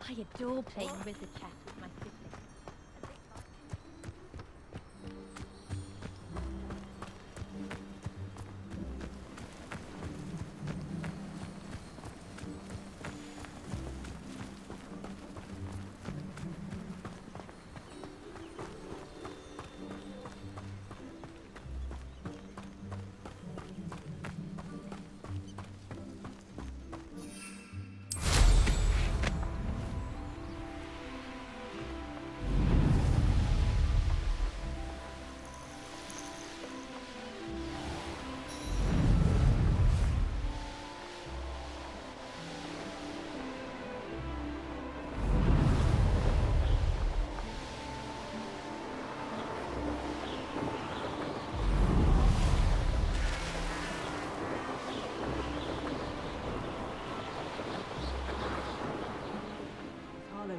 I adore playing wizard chess with my siblings.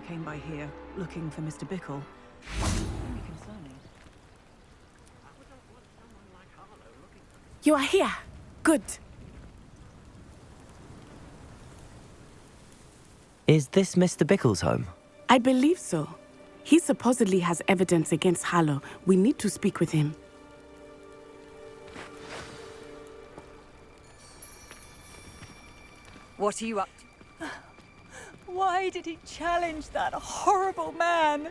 Came by here, looking for Mr. Bickle. Very concerning. You are here. Good. Is this Mr. Bickle's home? I believe so. He supposedly has evidence against Harlow. We need to speak with him. What are you up to? Why did he challenge that horrible man?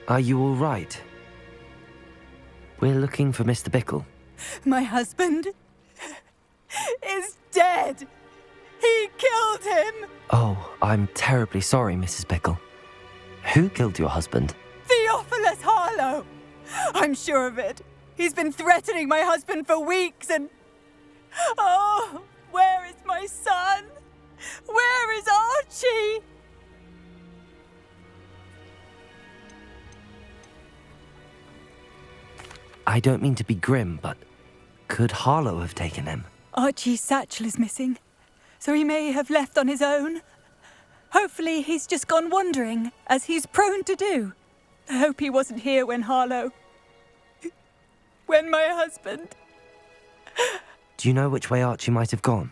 Are you all right? We're looking for Mr. Bickle. My husband is dead. He killed him. Oh, I'm terribly sorry, Mrs. Bickle. Who killed your husband? Theophilus Harlow. I'm sure of it. He's been threatening my husband for weeks and... Oh, where is my son? Where is Archie? I don't mean to be grim, but could Harlow have taken him? Archie's satchel is missing, so he may have left on his own. Hopefully he's just gone wandering, as he's prone to do. I hope he wasn't here when when my husband... Do you know which way Archie might have gone?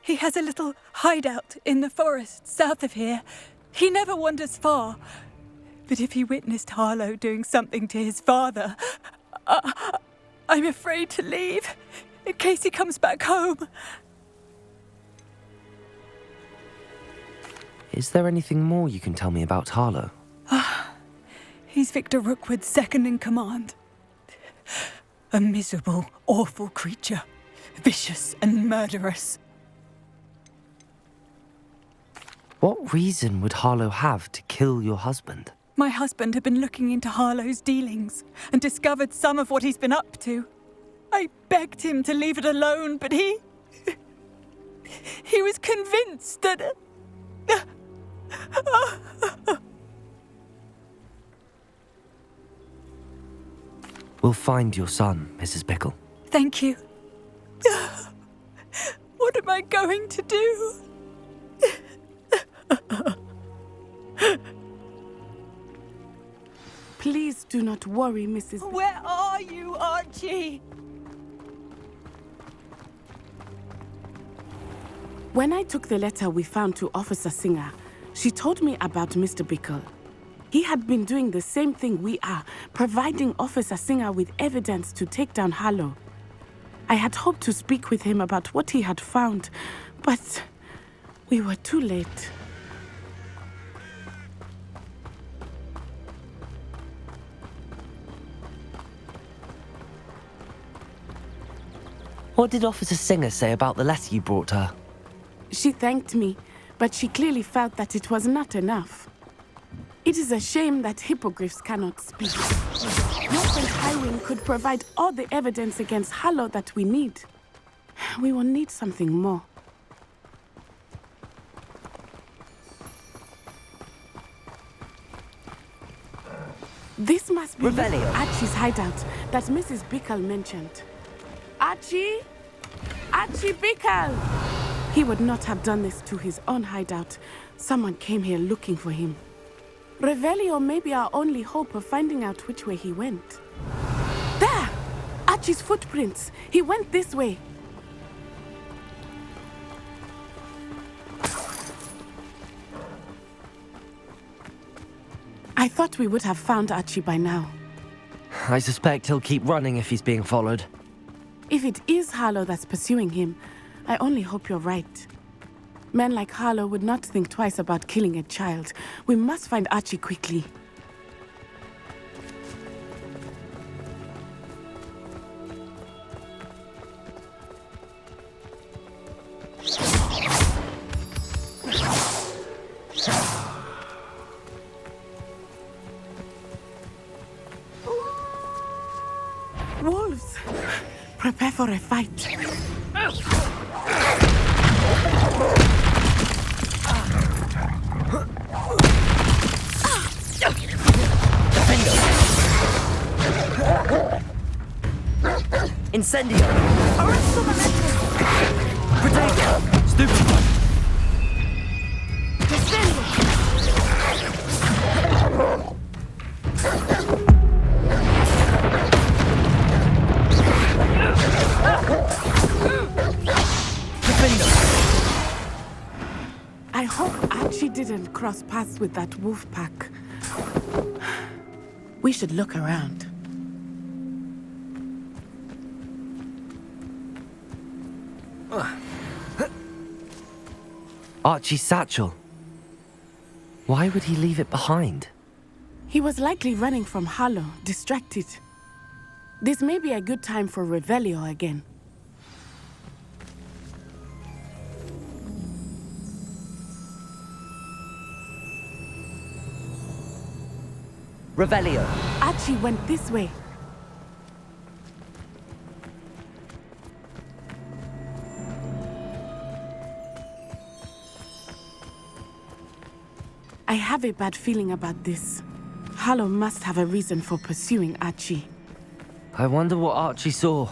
He has a little hideout in the forest south of here. He never wanders far. But if he witnessed Harlow doing something to his father, I'm afraid to leave, in case he comes back home. Is there anything more you can tell me about Harlow? He's Victor Rookwood's second in command. A miserable, awful creature. Vicious and murderous. What reason would Harlow have to kill your husband? My husband had been looking into Harlow's dealings and discovered some of what he's been up to. I begged him to leave it alone, but he was convinced that... We'll find your son, Mrs. Bickle. Thank you. What am I going to do? Please do not worry, Mrs. Where are you, Archie? When I took the letter we found to Officer Singer, she told me about Mr. Bickle. He had been doing the same thing we are, providing Officer Singer with evidence to take down Harlow. I had hoped to speak with him about what he had found, but we were too late. What did Officer Singer say about the letter you brought her? She thanked me, but she clearly felt that it was not enough. It is a shame that hippogriffs cannot speak. Your friend Highwing could provide all the evidence against Harlow that we need. We will need something more. This must be Revelio. Archie's hideout that Mrs. Bickle mentioned. Archie? Archie Bickle! He would not have done this to his own hideout. Someone came here looking for him. Revelio may be our only hope of finding out which way he went. There! Archie's footprints. He went this way. I thought we would have found Archie by now. I suspect he'll keep running if he's being followed. If it is Harlow that's pursuing him, I only hope you're right. Men like Harlow would not think twice about killing a child. We must find Archie quickly. Wolves! Prepare for a fight. Incendio! Protego! Stupefy! I hope Archie didn't cross paths with that wolf pack. We should look around. Archie's satchel. Why would he leave it behind? He was likely running from Harlow, distracted. This may be a good time for Revelio again. Revelio. Archie went this way. I have a bad feeling about this. Harlow must have a reason for pursuing Archie. I wonder what Archie saw.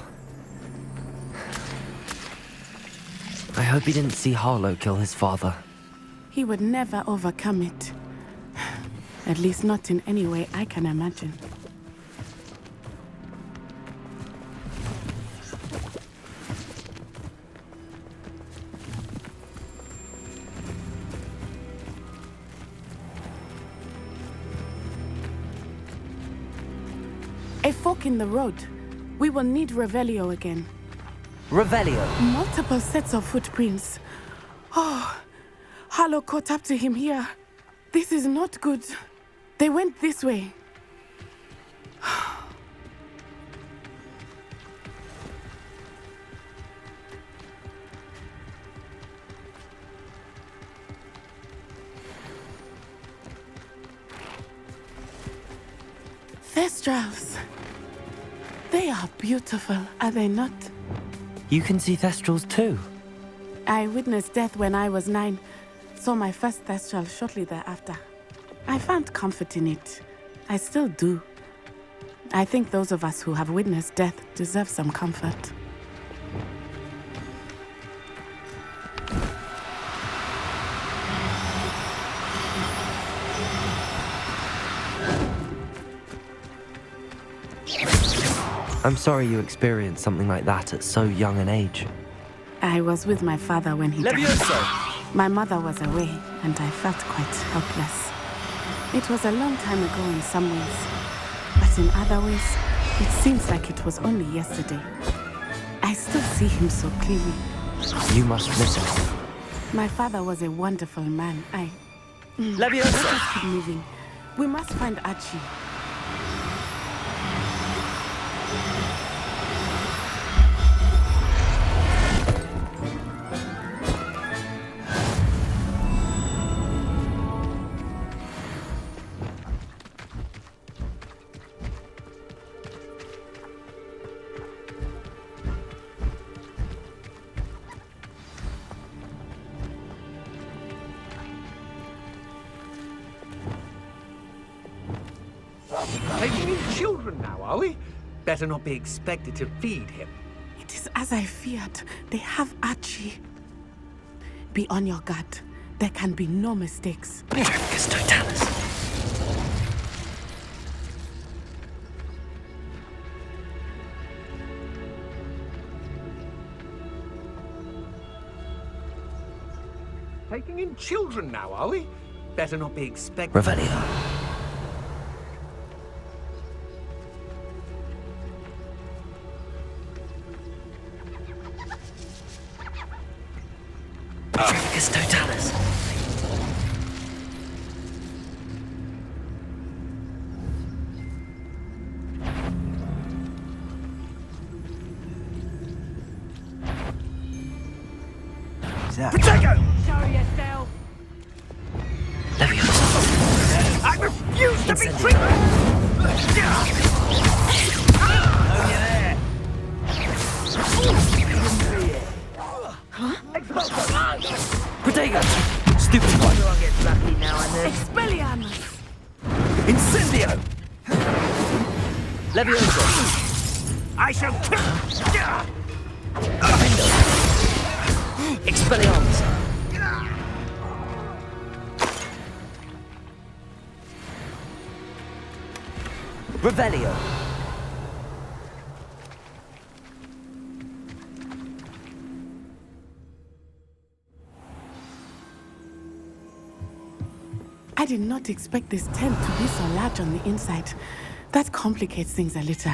I hope he didn't see Harlow kill his father. He would never overcome it. At least not in any way I can imagine. A fork in the road. We will need Revelio again. Revelio. Multiple sets of footprints. Oh, Harlow caught up to him here. This is not good. They went this way. Thestrals. They are beautiful, are they not? You can see Thestrals too. I witnessed death when I was 9. Saw my first Thestral shortly thereafter. I found comfort in it. I still do. I think those of us who have witnessed death deserve some comfort. I'm sorry you experienced something like that at so young an age. I was with my father when he died. Levioso! My mother was away, and I felt quite helpless. It was a long time ago in some ways, but in other ways, it seems like it was only yesterday. I still see him so clearly. You must miss him. My father was a wonderful man. Let Levioso! us keep moving. We must find Archie. Taking in children now, are we? Better not be expected to feed him. It is as I feared. They have Archie. Be on your guard. There can be no mistakes. Taking in children now, are we? Better not be expected. Revelio. Petrificus Totalis. Protego! Show yourself! Leviosa. I refuse to be Incendio. treated! Protego. Stupid one. I'll get lucky now and then. Expelliarmus! Incendio. Leviosa. I shall kill. Expelliarmus. Revelio. I did not expect this tent to be so large on the inside. That complicates things a little.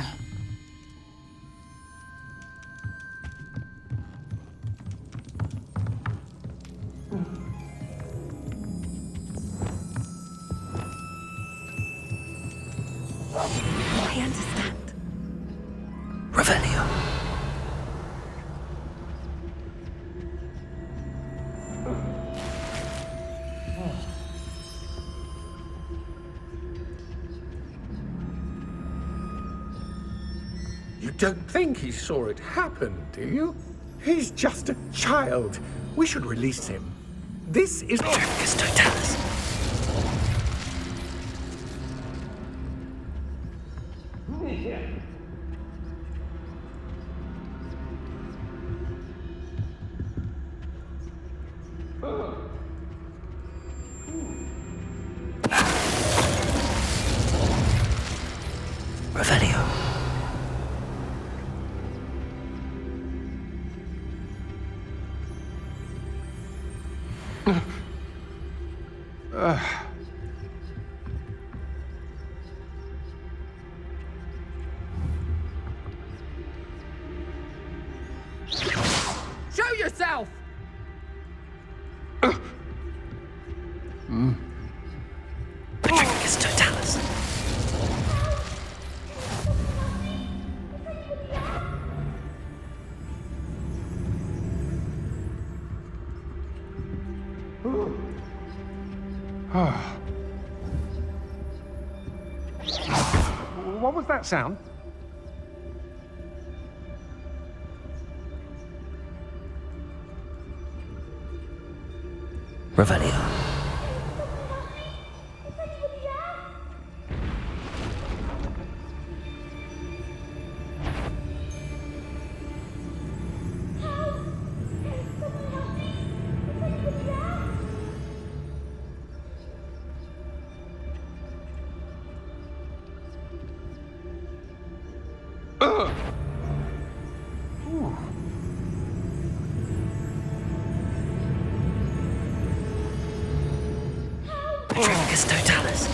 I understand. Revelio. You don't think he saw it happen, do you? He's just a child. We should release him. This is... Petrificus Totalis. Revelio. Show yourself! Petrificus Totalis. What was that sound? Revelio. Petrificus Totalis.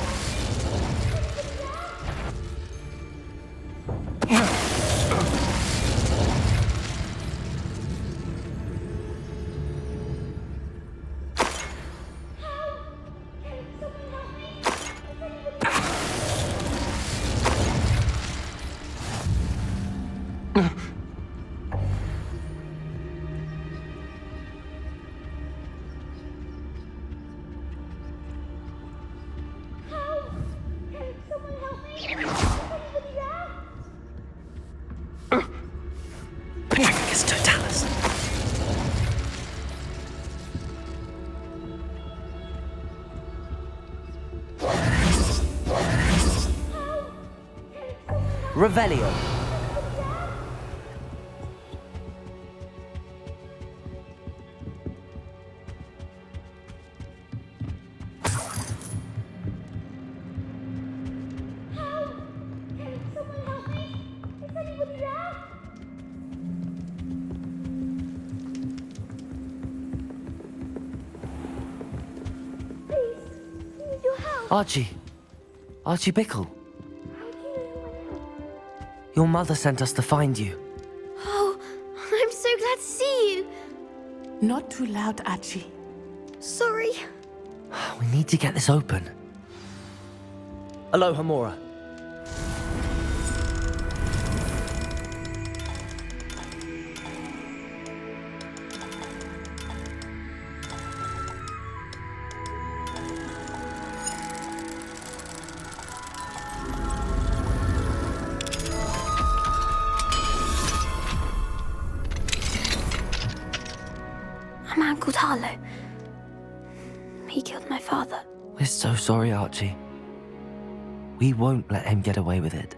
Petrificus Totalis. Revelio. Archie. Archie Bickle. Your mother sent us to find you. Oh, I'm so glad to see you. Not too loud, Archie. We need to get this open. Aloha, Mora. A man called Harlow. He killed my father. We're so sorry, Archie. We won't let him get away with it.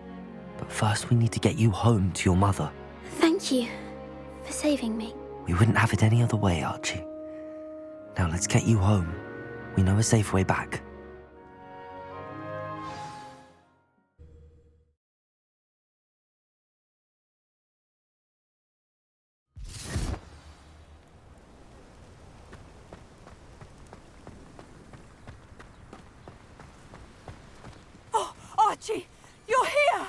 But first we need to get you home to your mother. Thank you for saving me. We wouldn't have it any other way, Archie. Now let's get you home. We know a safe way back. Oh, Archie, you're here!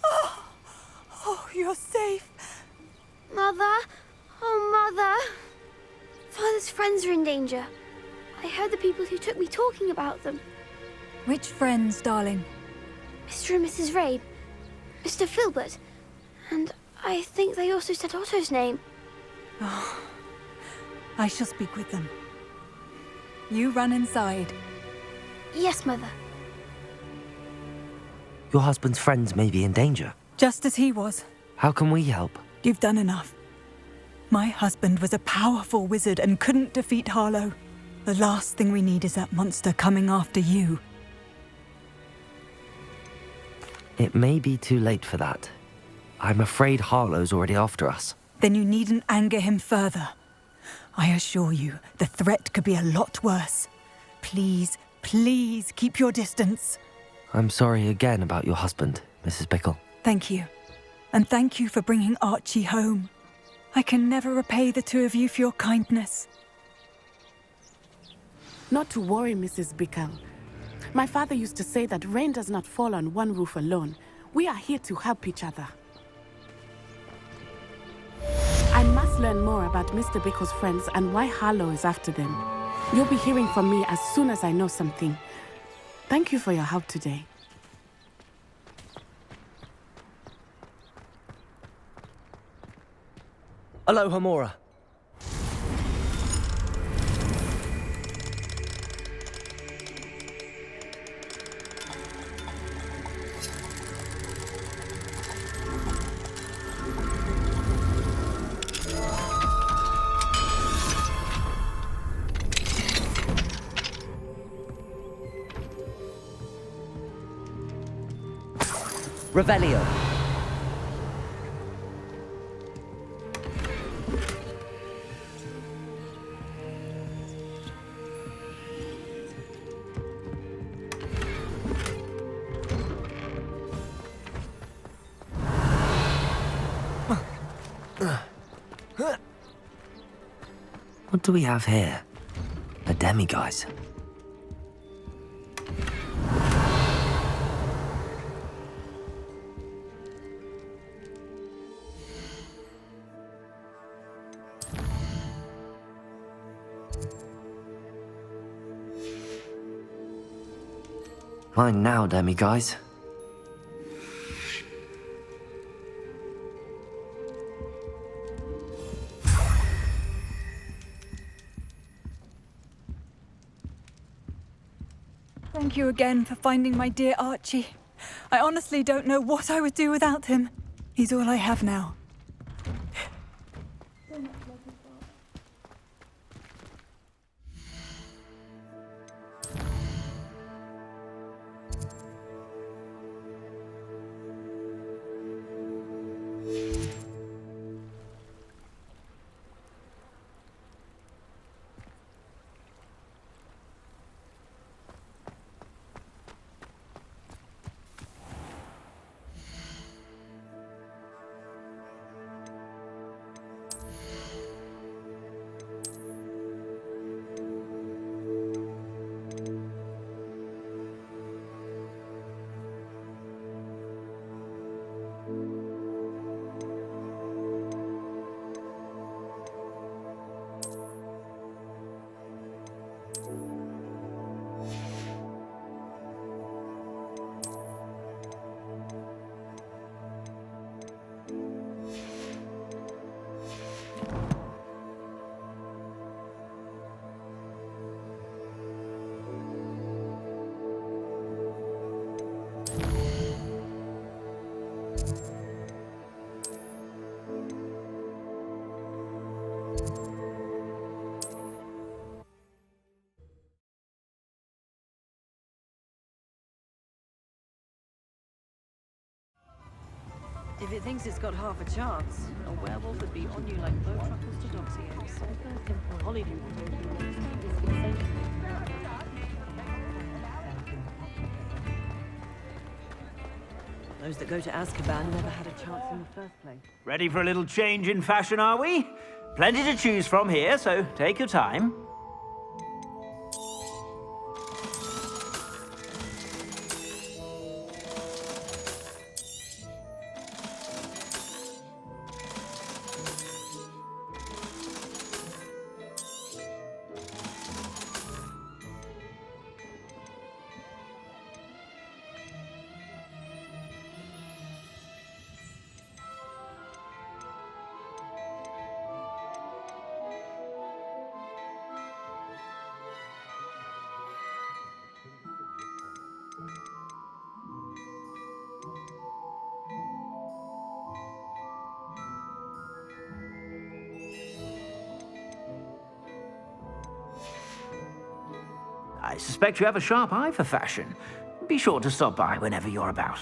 Oh, you're safe. Mother! Oh, Mother! Father's friends are in danger. I heard the people who took me talking about them. Which friends, darling? Mr. and Mrs. Rabe, Mr. Filbert, and I think they also said Otto's name. Oh, I shall speak with them. You run inside. Yes, Mother. Your husband's friends may be in danger. Just as he was. How can we help? You've done enough. My husband was a powerful wizard and couldn't defeat Harlow. The last thing we need is that monster coming after you. It may be too late for that. I'm afraid Harlow's already after us. Then you needn't anger him further. I assure you, the threat could be a lot worse. Please, please keep your distance. I'm sorry again about your husband, Mrs. Bickle. Thank you. And thank you for bringing Archie home. I can never repay the two of you for your kindness. Not to worry, Mrs. Bickle. My father used to say that rain does not fall on one roof alone. We are here to help each other. I must learn more about Mr. Bickle's friends and why Harlow is after them. You'll be hearing from me as soon as I know something. Thank you for your help today. Aloha, Mora. Revelio. What do we have here? A demiguise. Mine now, demiguise. Thank you again for finding my dear Archie. I honestly don't know what I would do without him. He's all I have now. If it thinks it's got half a chance, a werewolf would be on you like blow truffles to donkey eggs. Hollywood. Those that go to Azkaban never had a chance in the first place. Ready for a little change in fashion, are we? Plenty to choose from here, so take your time. I suspect you have a sharp eye for fashion. Be sure to stop by whenever you're about.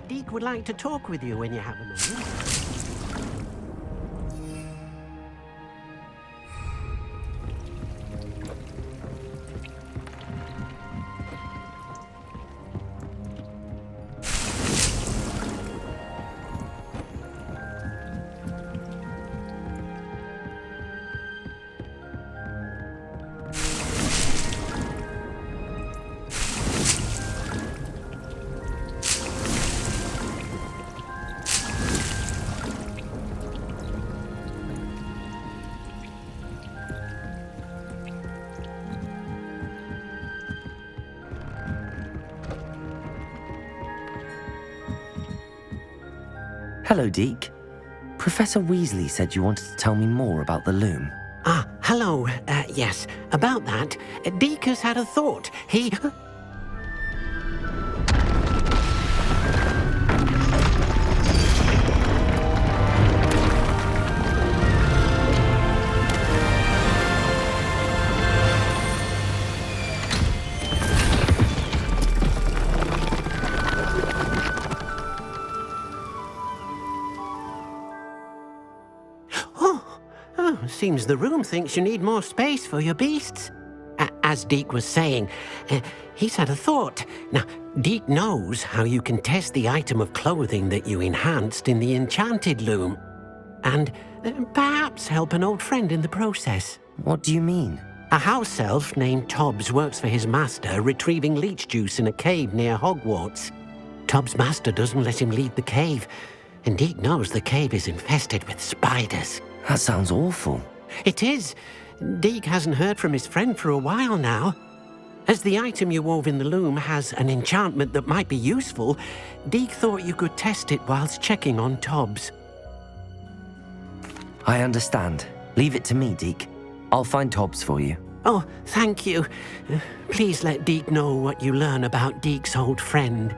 Deke would like to talk with you when you have a moment. Hello, Deke. Professor Weasley said you wanted to tell me more about the loom. Ah, hello. Yes, about that. Deke has had a thought. He... Seems the room thinks you need more space for your beasts. As Deke was saying, he's had a thought. Now, Deke knows how you can test the item of clothing that you enhanced in the enchanted loom. And perhaps help an old friend in the process. What do you mean? A house elf named Tobbs works for his master, retrieving leech juice in a cave near Hogwarts. Tobbs' master doesn't let him leave the cave, and Deke knows the cave is infested with spiders. That sounds awful. It is. Deke hasn't heard from his friend for a while now. As the item you wove in the loom has an enchantment that might be useful, Deke thought you could test it whilst checking on Tobbs. I understand. Leave it to me, Deke. I'll find Tobbs for you. Oh, thank you. Please let Deke know what you learn about Deke's old friend.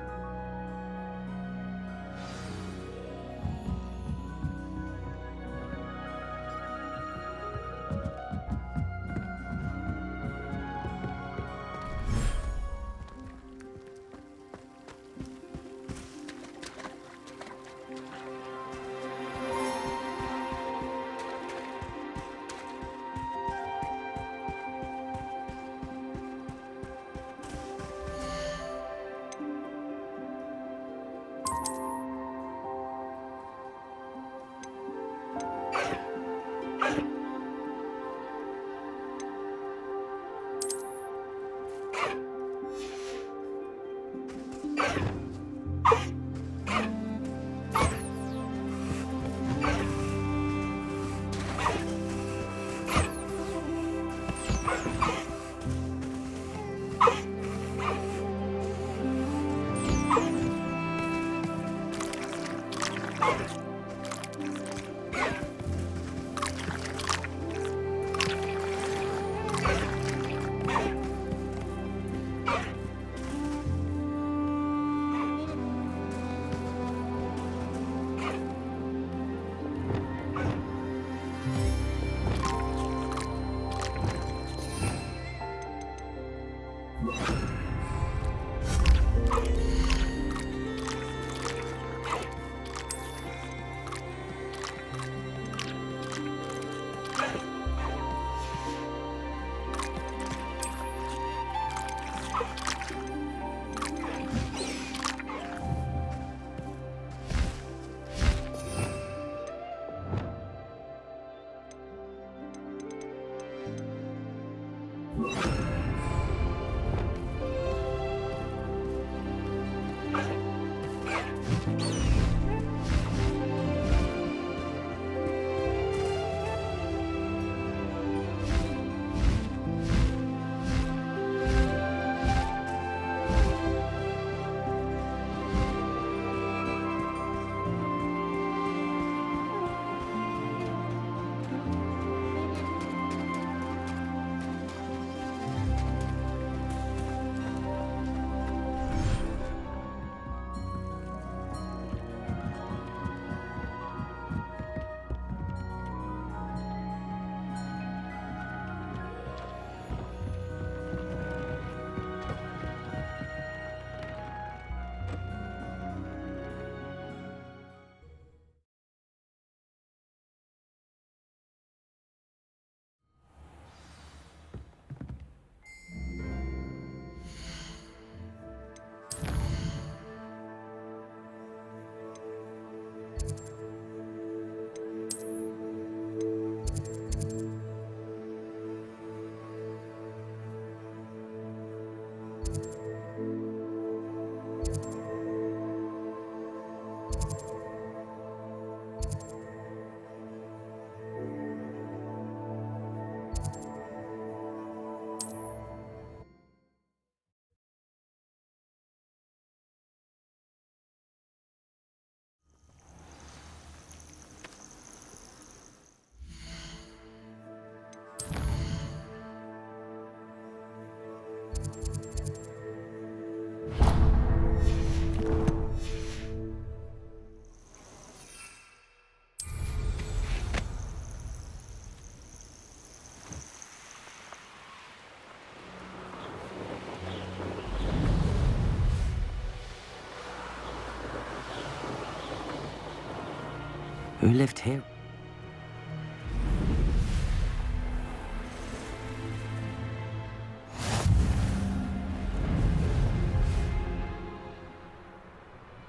Who lived here?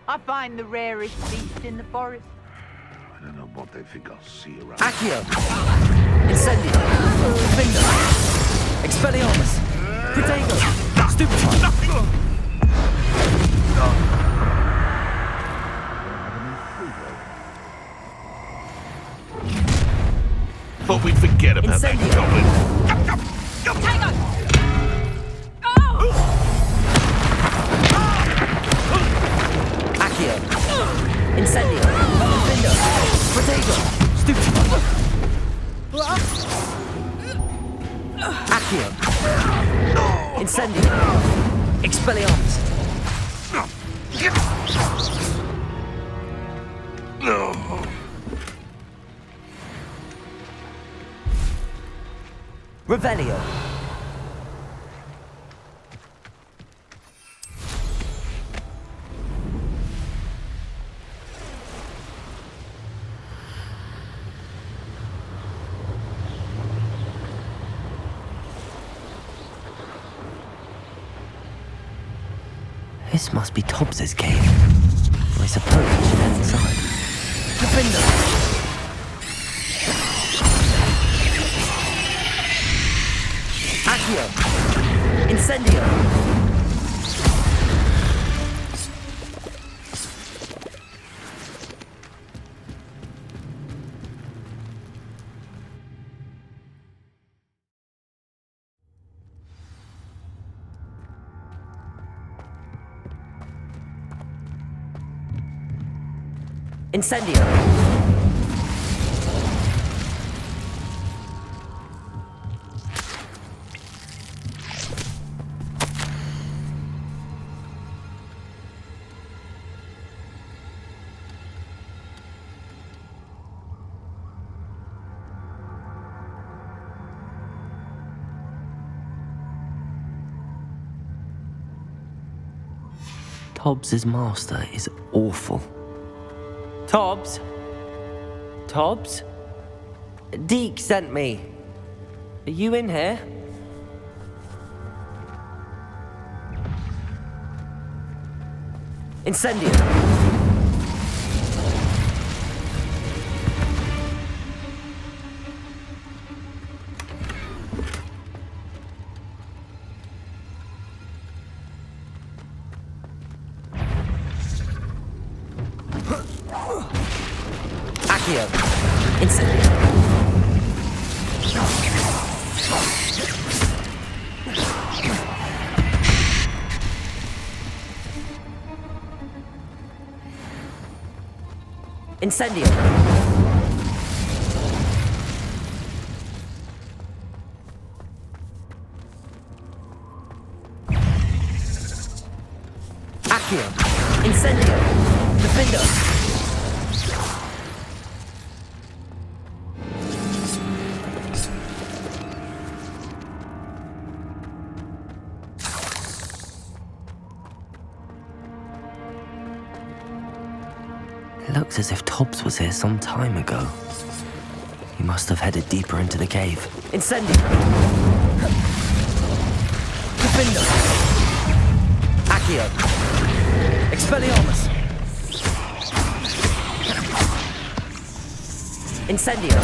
I find the rarest beast in the forest. I don't know what they think I'll see around. Accio! Incendio! Findo! Expelliarmus! Protego! Stupefy! Thought we'd forget about that goblin. Hang on! Accio! Incendio! Findo! Protego! Stupefy! Accio! Incendio! Expelliarmus! No. Revelio! This must be Tobbs's cave. I suppose we should head inside. Defender! Accio! Incendio! Incendio! Tobbs' master is awful. Tobbs? Tobbs? Deke sent me. Are you in here? Incendio! Accio! Incendio! Incendio! Accio! Incendio! Defendo! It looks as if Tobbs was here some time ago. He must have headed deeper into the cave. Incendio! Defendo! Accio! Expelliarmus! Incendio!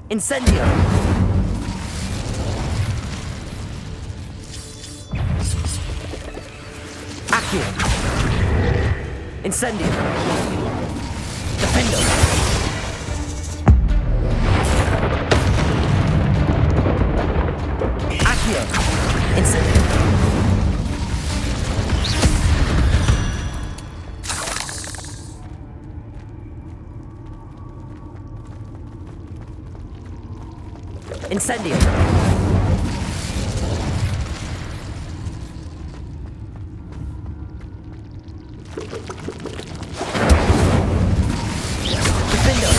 Incendio! Accio! Incendio! Defendo! Accio! Incendio! Incendio! Defendo!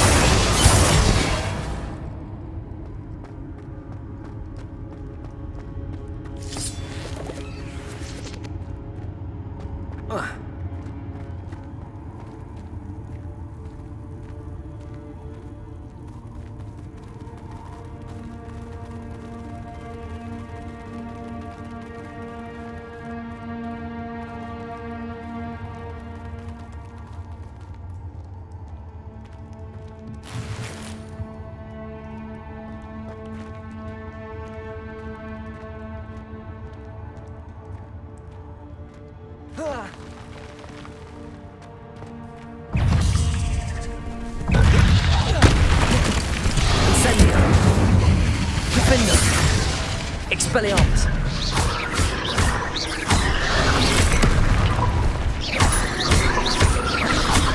Incendio! Defendo! Expelliarmus!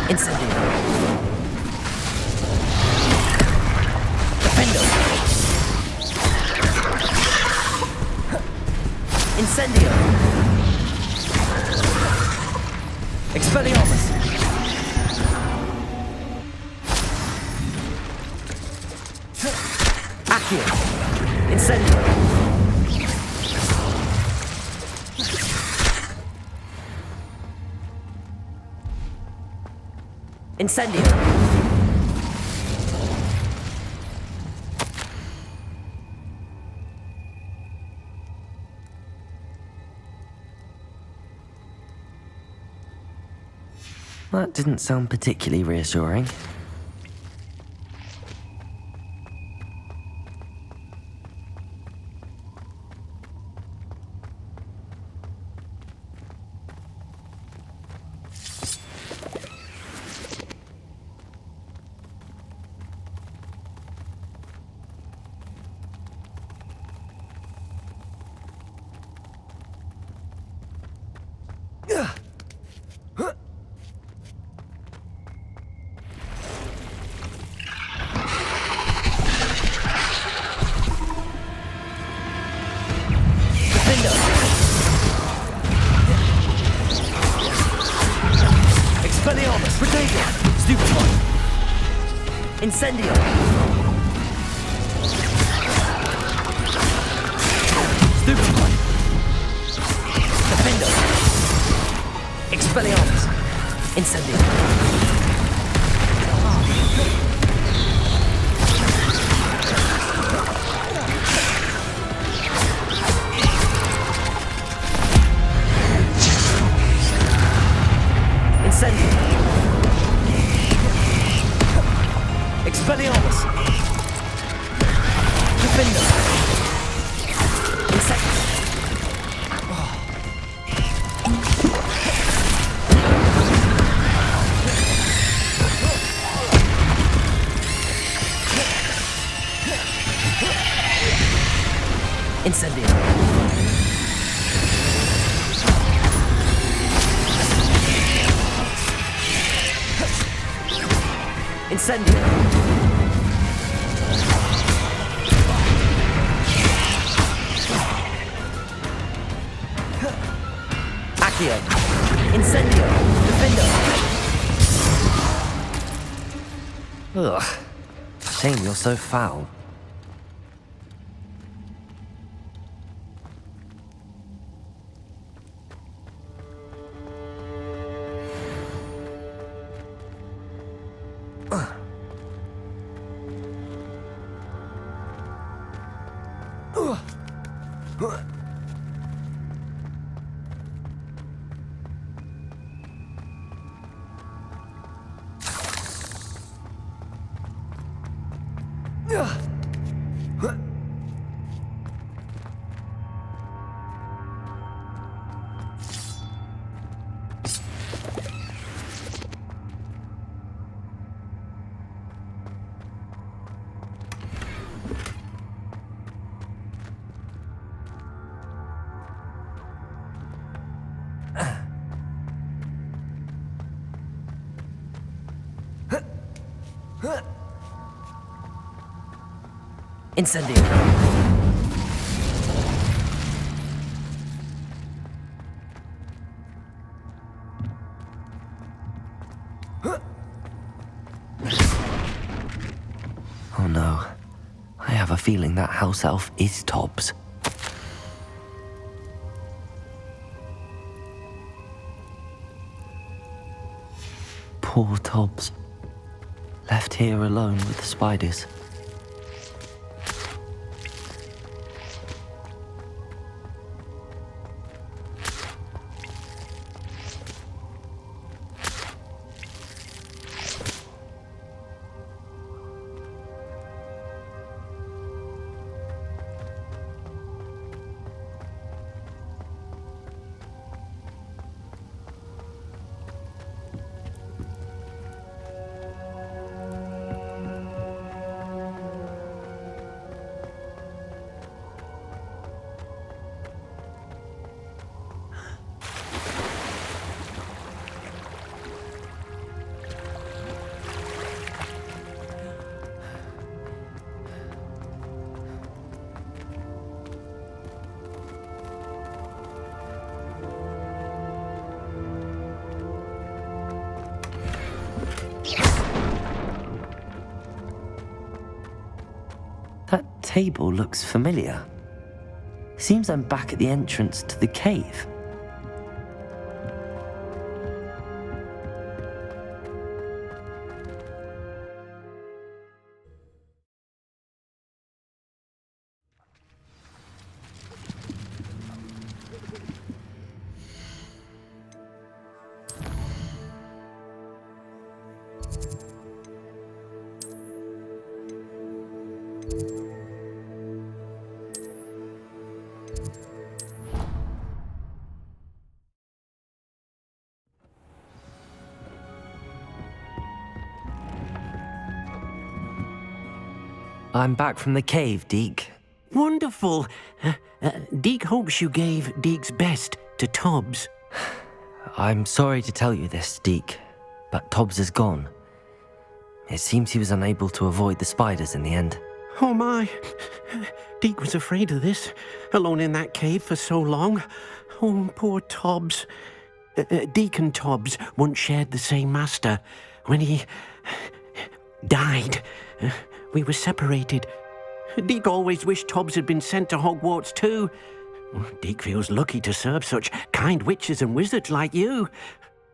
Incendio! Defendo! Incendio! Expelliarmus! Accio! Incendio! Incendio! That didn't sound particularly reassuring. Incendio! Stupefy! Defendo! Expelliarmus! Incendio! Incendio! Expelliarmus! Defendo! Incendio! Incendio! Incendio! Accio! Incendio! Defendo! Ugh. Shame you're so foul. Incendio! Oh no. I have a feeling that house elf is Tobbs. Poor Tobbs. Left here alone with the spiders. That table looks familiar. Seems I'm back at the entrance to the cave. I'm back from the cave, Deke. Wonderful. Deke hopes you gave Deke's best to Tobbs. I'm sorry to tell you this, Deke, but Tobbs is gone. It seems he was unable to avoid the spiders in the end. Oh my. Deke was afraid of this, alone in that cave for so long. Oh, poor Tobbs. Deke and Tobbs once shared the same master. When he died. We were separated. Deke always wished Tobbs had been sent to Hogwarts too. Deke feels lucky to serve such kind witches and wizards like you.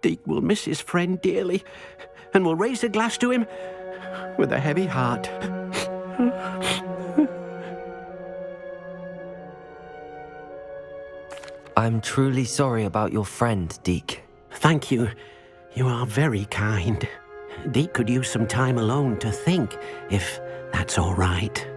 Deke will miss his friend dearly, and will raise a glass to him with a heavy heart. I'm truly sorry about your friend, Deke. Thank you. You are very kind. Deke could use some time alone to think, if that's all right.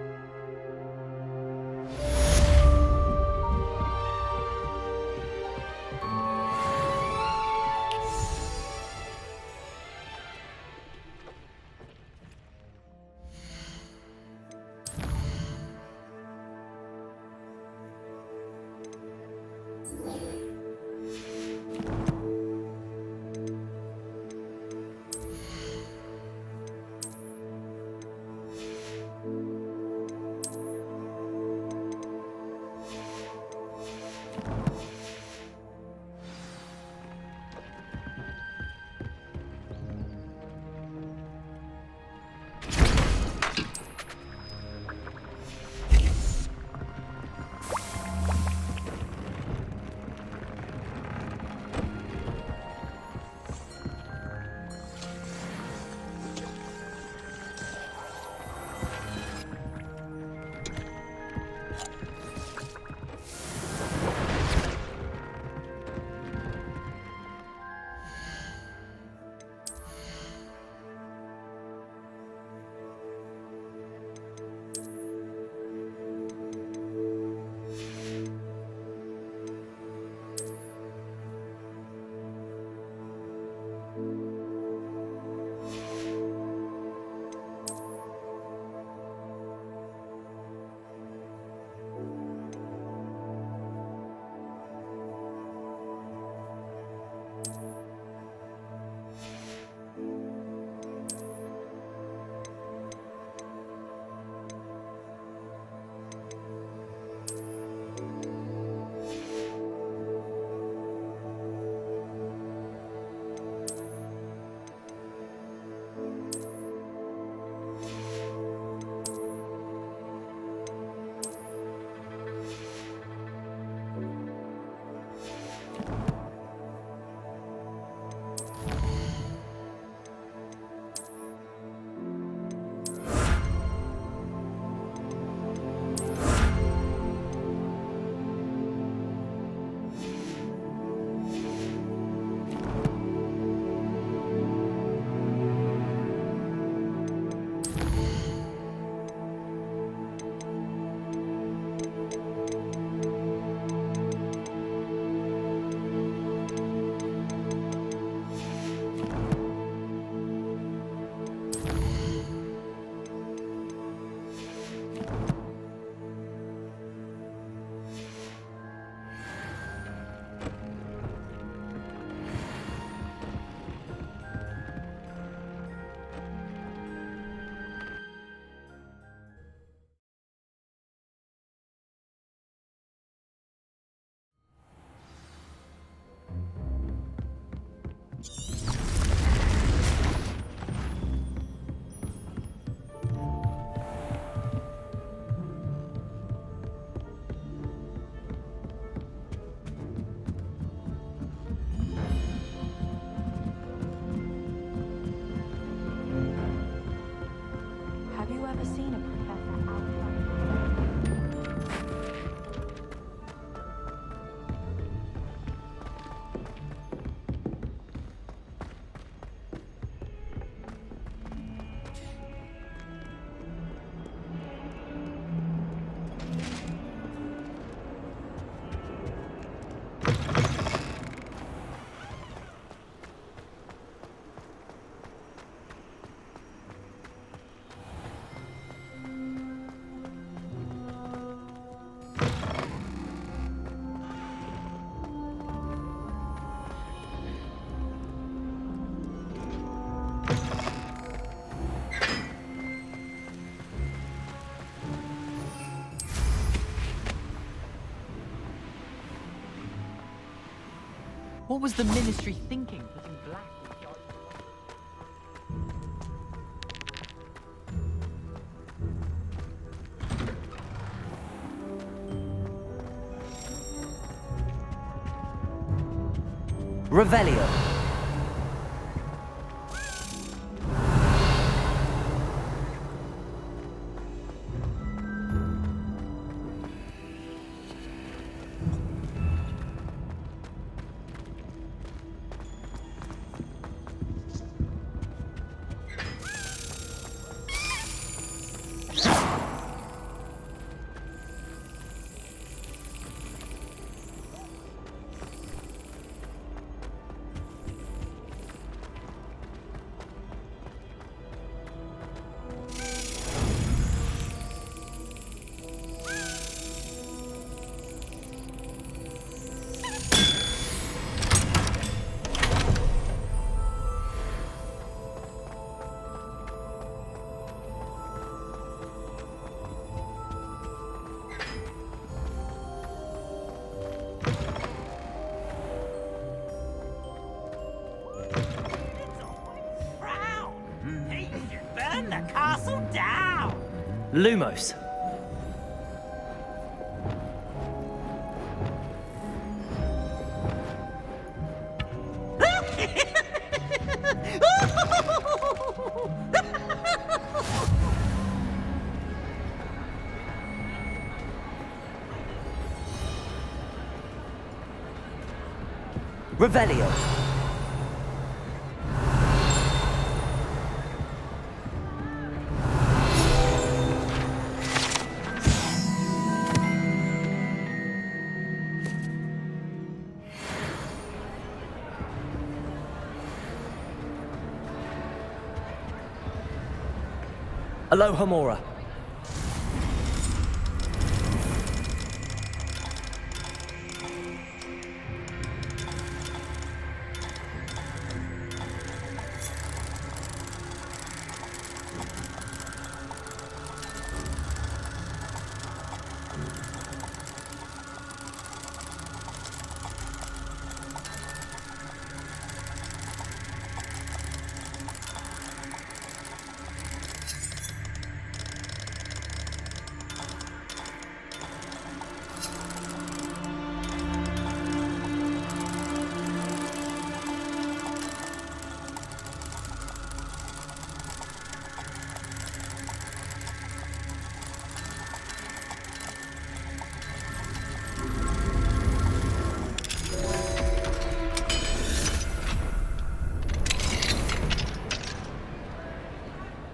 What was the Ministry thinking, putting black Revelio. Lumos. Revelio. Aloha Mora.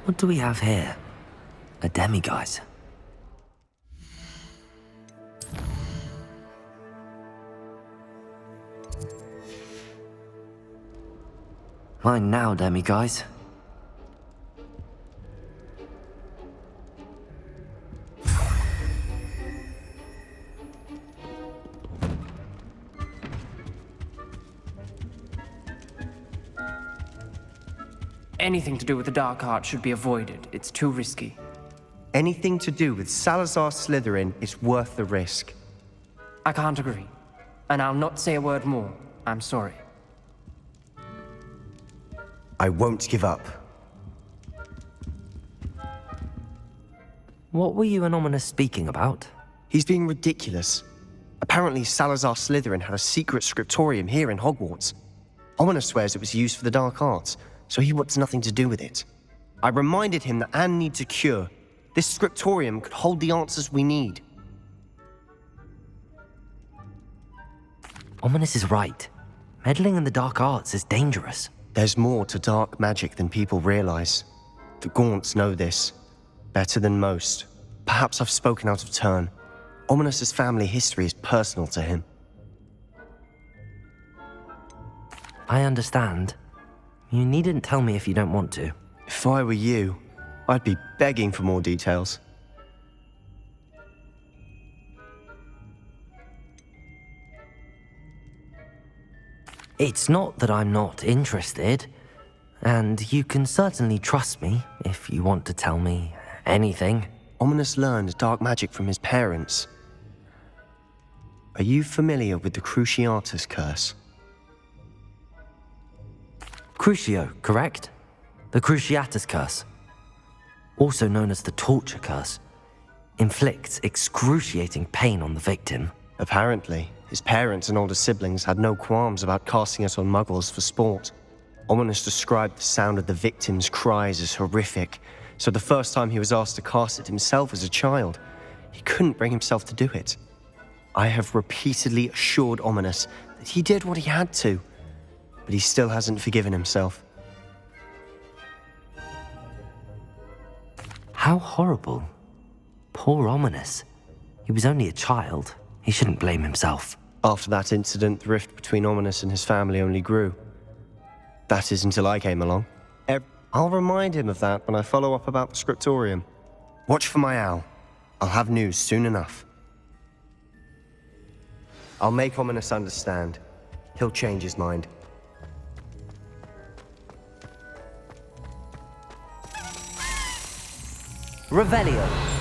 What do we have here? A demiguise. Mine now, demiguise. Anything to do with the dark art should be avoided. It's too risky. Anything to do with Salazar Slytherin is worth the risk. I can't agree. And I'll not say a word more. I'm sorry. I won't give up. What were you and Ominous speaking about? He's being ridiculous. Apparently Salazar Slytherin had a secret scriptorium here in Hogwarts. Ominous swears it was used for the dark arts, so he wants nothing to do with it. I reminded him that Anne needs a cure. This scriptorium could hold the answers we need. Ominous is right. Meddling in the dark arts is dangerous. There's more to dark magic than people realize. The Gaunts know this. Better than most. Perhaps I've spoken out of turn. Ominous's family history is personal to him. I understand. You needn't tell me if you don't want to. If I were you, I'd be begging for more details. It's not that I'm not interested, and you can certainly trust me if you want to tell me anything. Ominous learned dark magic from his parents. Are you familiar with the Cruciatus curse? Crucio, correct? The Cruciatus curse, also known as the torture curse, inflicts excruciating pain on the victim. Apparently, his parents and older siblings had no qualms about casting it on muggles for sport. Ominous described the sound of the victims' cries as horrific, so the first time he was asked to cast it himself as a child, he couldn't bring himself to do it. I have repeatedly assured Ominous that he did what he had to, but he still hasn't forgiven himself. How horrible. Poor Ominous. He was only a child. He shouldn't blame himself. After that incident, the rift between Ominous and his family only grew. That is until I came along. I'll remind him of that when I follow up about the scriptorium. Watch for my owl. I'll have news soon enough. I'll make Ominous understand. He'll change his mind. Revelio.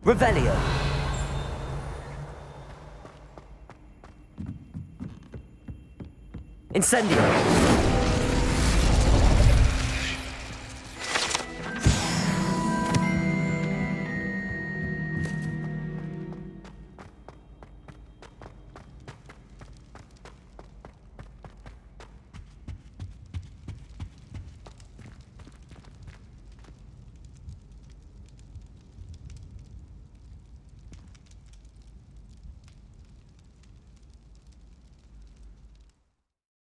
Revelio. Incendio.